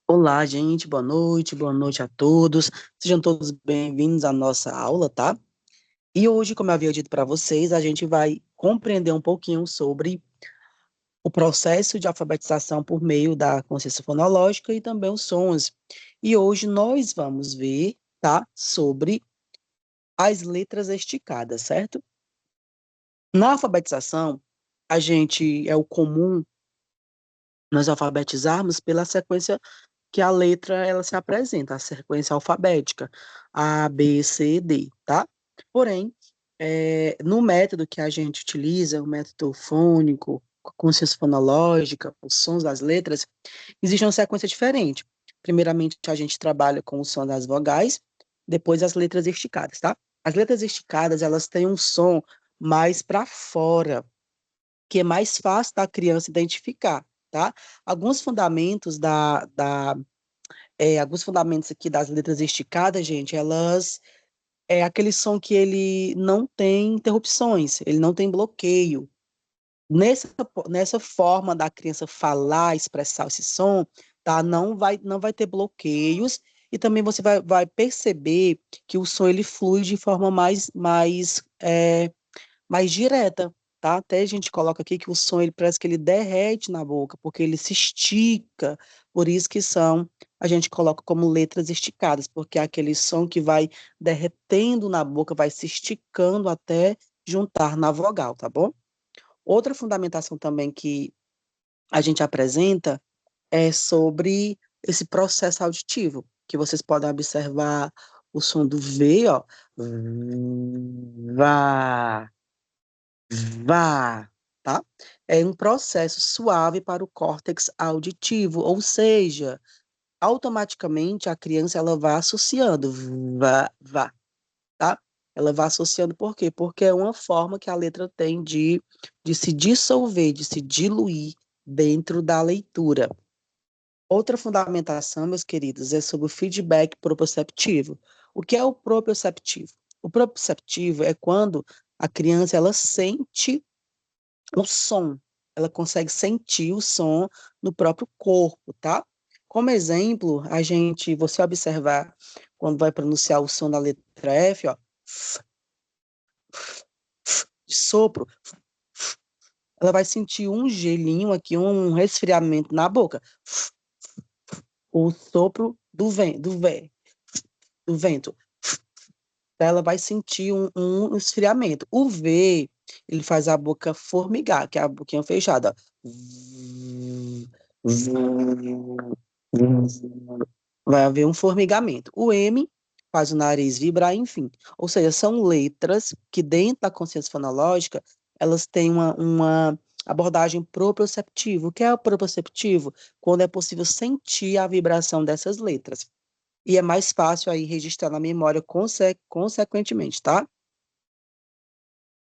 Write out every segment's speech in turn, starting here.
Olá, gente, boa noite a todos. Sejam todos bem-vindos à nossa aula, tá? E hoje, como eu havia dito para vocês, a gente vai compreender um pouquinho sobre o processo de alfabetização por meio da consciência fonológica e também os sons. E hoje nós vamos ver, tá, sobre as letras esticadas, certo? Na alfabetização, a gente é o comum nós alfabetizarmos pela sequência que a letra ela se apresenta, a sequência alfabética, A, B, C, D, tá? Porém, no método que a gente utiliza, o método fônico, consciência fonológica, os sons das letras, existe uma sequência diferente. Primeiramente, a gente trabalha com o som das vogais, depois as letras esticadas, tá? As letras esticadas, elas têm um som mais para fora, que é mais fácil da criança identificar, tá? Alguns fundamentos alguns fundamentos aqui das letras esticadas, gente, elas é aquele som que ele não tem interrupções, ele não tem bloqueio. Nessa, nessa forma da criança falar, expressar esse som, tá? Não vai ter bloqueios e também você vai perceber que o som ele flui de forma mais direta, tá? Até a gente coloca aqui que o som ele parece que ele derrete na boca, porque ele se estica, por isso que a gente coloca como letras esticadas, porque é aquele som que vai derretendo na boca, vai se esticando até juntar na vogal, tá bom? Outra fundamentação também que a gente apresenta é sobre esse processo auditivo, que vocês podem observar o som do V, ó. Vá, vá, tá? É um processo suave para o córtex auditivo, ou seja, automaticamente a criança ela vai associando, vá, tá? Ela vai associando por quê? Porque é uma forma que a letra tem de se dissolver, de se diluir dentro da leitura. Outra fundamentação, meus queridos, é sobre o feedback proprioceptivo. O que é o proprioceptivo? O proprioceptivo é quando a criança ela sente o som, ela consegue sentir o som no próprio corpo, tá? Como exemplo, você observar quando vai pronunciar o som da letra F, ó, de sopro, ela vai sentir um gelinho aqui, um resfriamento na boca, o sopro do vento. Ela vai sentir um esfriamento. O V, ele faz a boca formigar, que é a boquinha fechada. Vai haver um formigamento. O M faz o nariz vibrar, enfim. Ou seja, são letras que dentro da consciência fonológica, elas têm uma abordagem proprioceptiva. O que é o proprioceptivo? Quando é possível sentir a vibração dessas letras. E é mais fácil aí registrar na memória consequentemente, tá?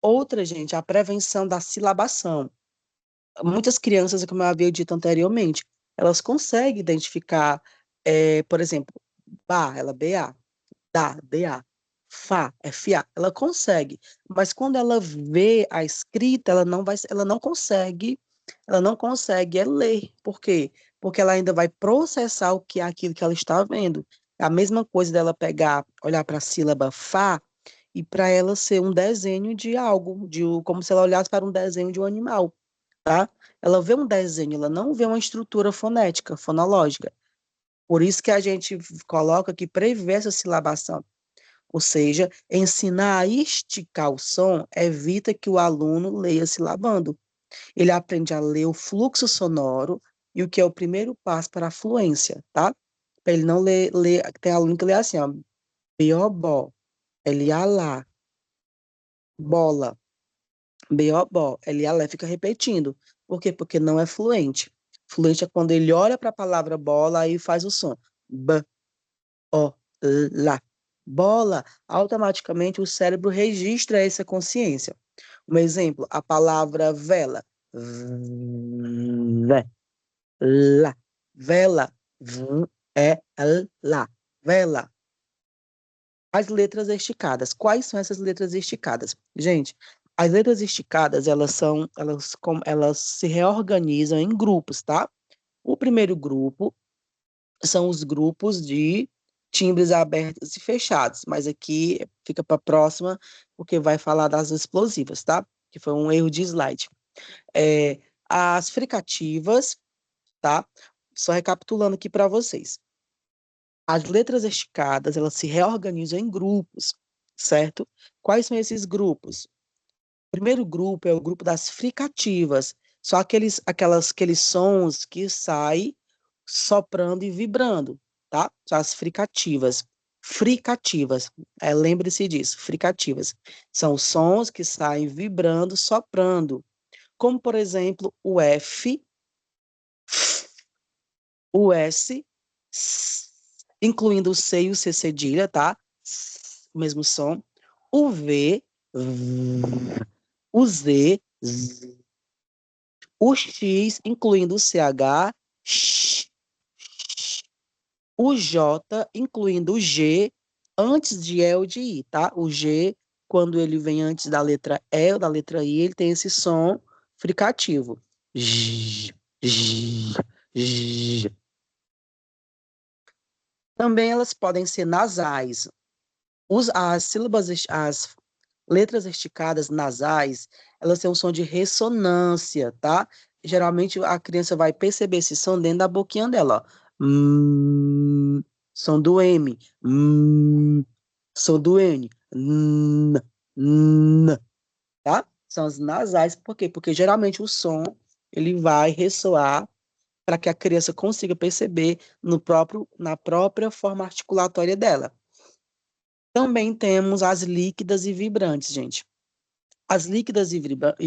Outra, gente, a prevenção da silabação. Muitas crianças, como eu havia dito anteriormente, elas conseguem identificar, por exemplo, ba, ela B-A, da, D-A, fa, F-A, ela consegue, mas quando ela vê a escrita, ela não consegue ler. Por quê? Porque ela ainda vai processar o que é aquilo que ela está vendo. É a mesma coisa dela pegar, olhar para a sílaba fa, e para ela ser um desenho de algo, como se ela olhasse para um desenho de um animal, tá? Ela vê um desenho, ela não vê uma estrutura fonética, fonológica. Por isso que a gente coloca que prevê essa silabação. Ou seja, ensinar a esticar o som evita que o aluno leia silabando. Ele aprende a ler o fluxo sonoro e o que é o primeiro passo para a fluência, tá? Para ele não ler, tem aluno que lê assim, ó, biobó, lá, bola, biobó, lá, fica repetindo. Por quê? Porque não é fluente. Fluente é quando ele olha para a palavra bola e faz o som. B, O, lá. Bola, automaticamente o cérebro registra essa consciência. Um exemplo, a palavra vela. Ve, lá. Vela. Lá. Vela. As letras esticadas. Quais são essas letras esticadas? Gente, as letras esticadas, elas se reorganizam em grupos, tá? O primeiro grupo são os grupos de timbres abertos e fechados, mas aqui fica para a próxima, porque vai falar das explosivas, tá? Que foi um erro de slide. As fricativas, tá? Só recapitulando aqui para vocês. As letras esticadas, elas se reorganizam em grupos, certo? Quais são esses grupos? O primeiro grupo é o grupo das fricativas, só aqueles sons que saem soprando e vibrando, tá? São as fricativas. Fricativas, lembre-se disso, fricativas. São sons que saem vibrando, soprando, como, por exemplo, o F, o S, incluindo o C e o C cedilha, tá? O mesmo som. O V, o Z, o X, incluindo o CH, o J, incluindo o G, antes de E ou de I, tá? O G, quando ele vem antes da letra E ou da letra I, ele tem esse som fricativo. J, j, j. Também elas podem ser nasais. As sílabas, as letras esticadas nasais, elas têm um som de ressonância, tá? Geralmente a criança vai perceber esse som dentro da boquinha dela, ó. Som do M. Som do N. Tá? São as nasais, por quê? Porque geralmente o som ele vai ressoar para que a criança consiga perceber na própria forma articulatória dela. Também temos as líquidas e vibrantes, gente. As líquidas e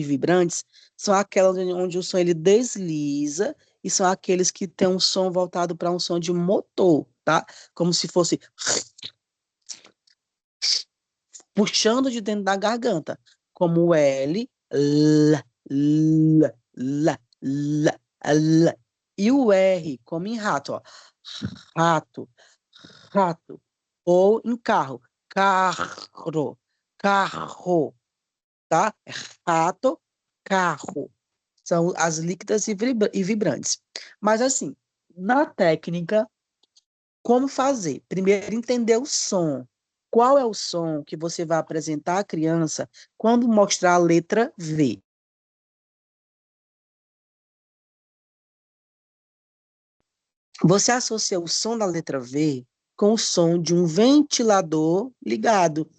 vibrantes são aquelas onde o som ele desliza e são aqueles que têm um som voltado para um som de motor, tá? Como se fosse puxando de dentro da garganta, como o L, L, L, L, L, L. E o R, como em rato, ó. Rato, rato. Ou em carro, carro, carro, tá? Rato, carro. São as líquidas e vibrantes. Mas assim, na técnica, como fazer? Primeiro, entender o som. Qual é o som que você vai apresentar à criança quando mostrar a letra V? Você associa o som da letra V com o som de um ventilador ligado.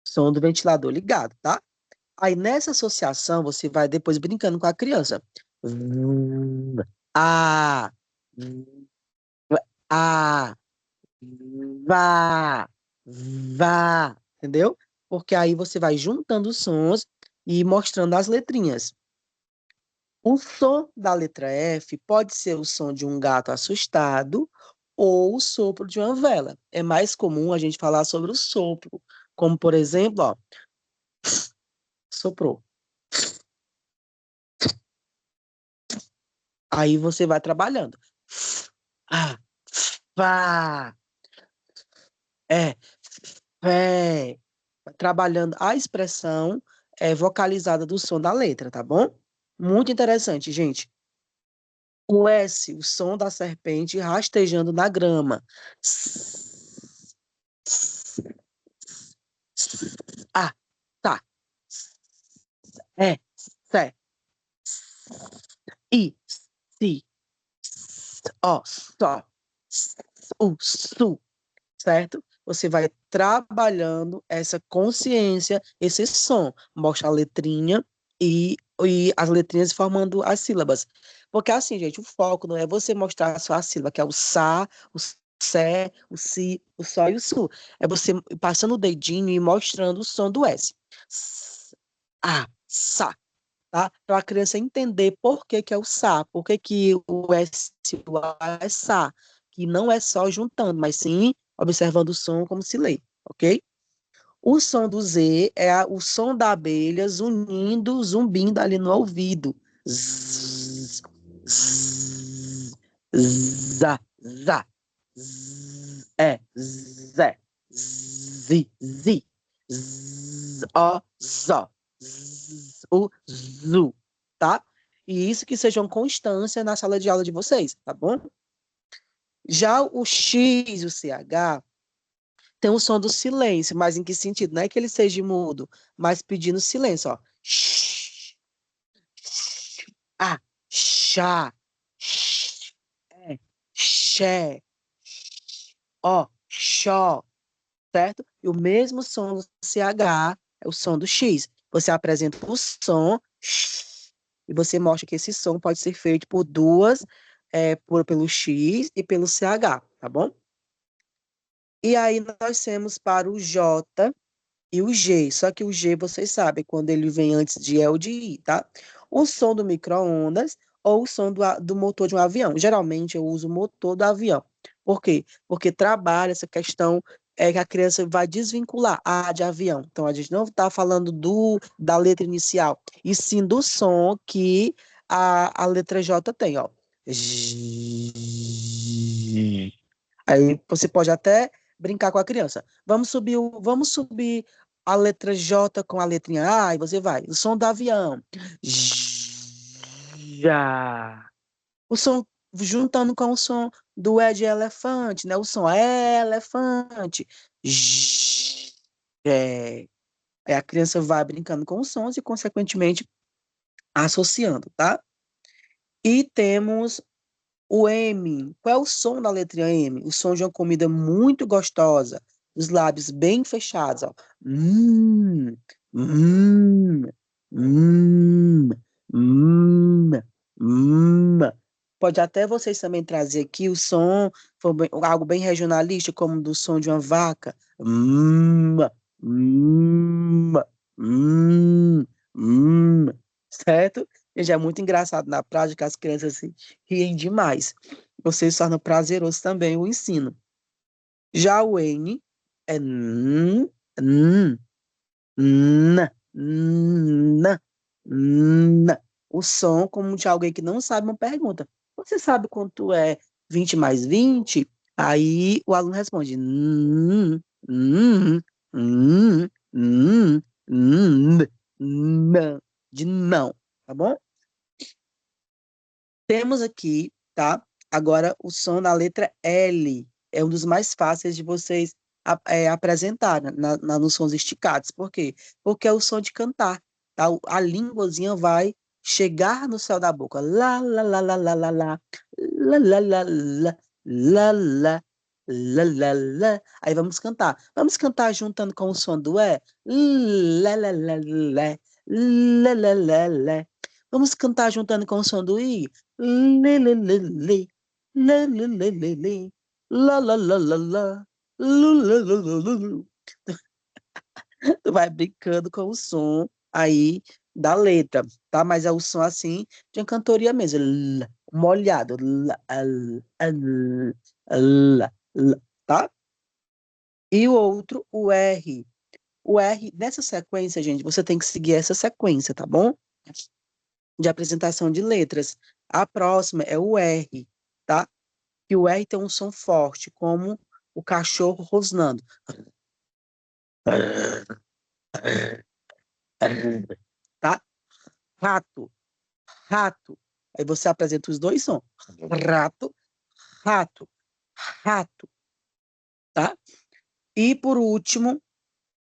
Som do ventilador ligado, tá? Aí nessa associação você vai depois brincando com a criança. A, a, vá, vá, entendeu? Porque aí você vai juntando os sons e mostrando as letrinhas. O som da letra F pode ser o som de um gato assustado ou o sopro de uma vela. É mais comum a gente falar sobre o sopro, como por exemplo, ó, soprou. Aí você vai trabalhando. Ah, vá, é, é, trabalhando a expressão vocalizada do som da letra, tá bom? Muito interessante, gente. O S, o som da serpente rastejando na grama. Ah, tá. É, sé, i, si, ó, só, o, su, certo? Você vai trabalhando essa consciência, esse som, mostra a letrinha e as letrinhas formando as sílabas. Porque assim, gente, o foco não é você mostrar só a sílaba, que é o sa, o sé, o si, o só e o su. É você passando o dedinho e mostrando o som do S. A, sa, tá? Para a criança entender por que que é o sa, por que que o S e o A é sa, que não é só juntando, mas sim observando o som como se lê, ok? O som do Z é o som da abelha zunindo, zumbindo ali no ouvido. Zzz, zzz, zá. Zá, é, zé, zi, zi, ó, zó, o, zu, tá? E isso que sejam constância na sala de aula de vocês, tá bom? Já o X e o CH tem o som do silêncio, mas em que sentido? Não é que ele seja mudo, mas pedindo silêncio, ó. Sh, sh, ah, chá, sh, é, xé, ó, xó, certo? E o mesmo som do CH é o som do X. Você apresenta o som sh, e você mostra que esse som pode ser feito por duas, pelo X e pelo CH, tá bom? E aí nós temos para o J e o G. Só que o G, vocês sabem, quando ele vem antes de E ou de I, tá? O som do micro-ondas ou o som do motor de um avião. Geralmente eu uso o motor do avião. Por quê? Porque trabalha essa questão que a criança vai desvincular A de avião. Então a gente não está falando da letra inicial, e sim do som que a letra J tem, ó. Aí você pode até brincar com a criança. Vamos subir a letra J com a letrinha A, e você vai. O som do avião. Já. O som juntando com o som do E de elefante, né? O som é elefante. É. Aí a criança vai brincando com os sons e, consequentemente, associando, tá? E temos o M. Qual é o som da letra M? O som de uma comida muito gostosa. Os lábios bem fechados, ó. Hum, hum, hum, hum, hum. Pode até vocês também trazer aqui o som, algo bem regionalista, como do som de uma vaca. Hum, certo? E já é muito engraçado na prática, as crianças assim, riem demais. Vocês tornam prazeroso também o ensino. Já o N é n, n. O som como de alguém que não sabe uma pergunta. Você sabe quanto é 20 mais 20? Aí o aluno responde n, não, de não, tá bom? Temos aqui, tá? Agora o som da letra L é um dos mais fáceis de vocês apresentar nos sons esticados. Por quê? Porque é o som de cantar, tá? A línguazinha vai chegar no céu da boca. Lá, lá, lá, lá, lá, lá, lá, lá, lá, lá, lá, lá, lá, lá, lá, lá. Aí vamos cantar. Vamos cantar juntando com o som do E. Lá, lá, lá, lá, lá, lá, lá, lá. Vamos cantar juntando com o som do I. Lê, lê, lê, lê. Lê, lê, lê, lê, lê. Lá, lá, lá, lá, lá. Lu, lu, lu, lu, lu, lu. Tu vai brincando com o som aí da letra, tá? Mas é o som assim de uma cantoria mesmo. Molhado. Tá? E o outro, o R. O R, nessa sequência, gente, você tem que seguir essa sequência, tá bom? De apresentação de letras. A próxima é o R, tá? E o R tem um som forte, como o cachorro rosnando. Tá? Rato, rato. Aí você apresenta os dois sons. Rato, rato, rato, tá? E por último,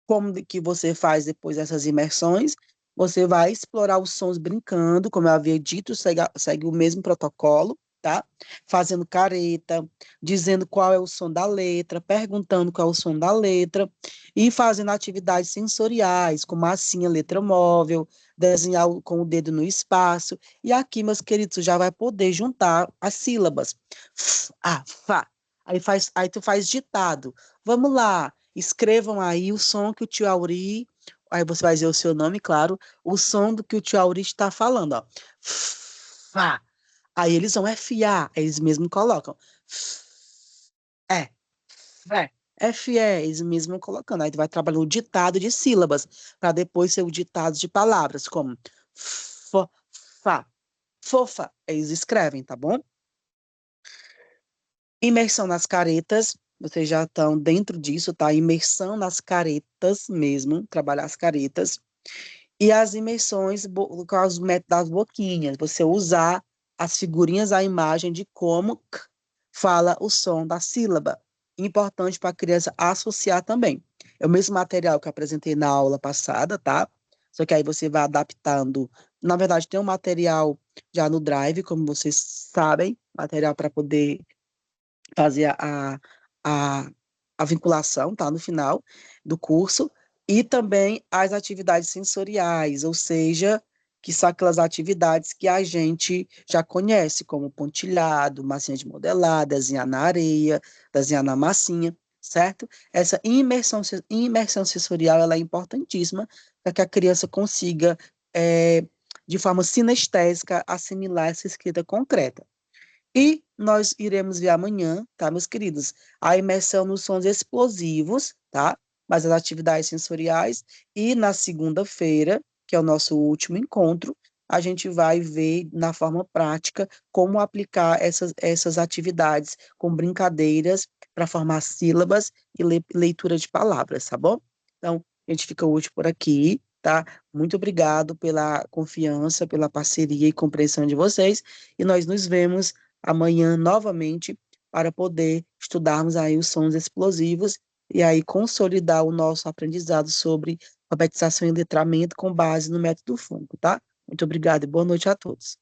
como que você faz depois dessas imersões? Você vai explorar os sons brincando, como eu havia dito, segue o mesmo protocolo, tá? Fazendo careta, dizendo qual é o som da letra, perguntando qual é o som da letra, e fazendo atividades sensoriais, como assim a letra móvel, desenhar com o dedo no espaço. E aqui, meus queridos, você já vai poder juntar as sílabas. F, a, fa. Aí tu faz ditado. Vamos lá. Escrevam aí o som que o tio Auri, aí você vai dizer o seu nome, claro, o som do que o tio Auri está falando, ó. Fá. Aí eles vão FA, eles mesmos colocam. É, fé, FE, eles mesmos colocando. Aí tu vai trabalhando o ditado de sílabas, para depois ser o ditado de palavras, como fo, fá, fofa, eles escrevem, tá bom? Imersão nas caretas, vocês já estão dentro disso, tá? Imersão nas caretas mesmo, trabalhar as caretas. E as imersões com os métodos das boquinhas, você usar as figurinhas, a imagem de como fala o som da sílaba. Importante para a criança associar também. É o mesmo material que eu apresentei na aula passada, tá? Só que aí você vai adaptando. Na verdade, tem um material já no Drive, como vocês sabem, material para poder fazer a, a vinculação, tá? No final do curso, e também as atividades sensoriais, ou seja, que são aquelas atividades que a gente já conhece, como pontilhado, massinha de modelar, desenhar na areia, desenhar na massinha, certo? Essa imersão sensorial, ela é importantíssima para que a criança consiga, de forma sinestésica, assimilar essa escrita concreta. E nós iremos ver amanhã, tá, meus queridos? A imersão nos sons explosivos, tá? Mas as atividades sensoriais. E na segunda-feira, que é o nosso último encontro, a gente vai ver na forma prática como aplicar essas atividades com brincadeiras para formar sílabas e leitura de palavras, tá bom? Então, a gente fica hoje por aqui, tá? Muito obrigado pela confiança, pela parceria e compreensão de vocês. E nós nos vemos amanhã novamente para poder estudarmos aí os sons explosivos e aí consolidar o nosso aprendizado sobre alfabetização e letramento com base no método Funco, tá? Muito obrigada e boa noite a todos.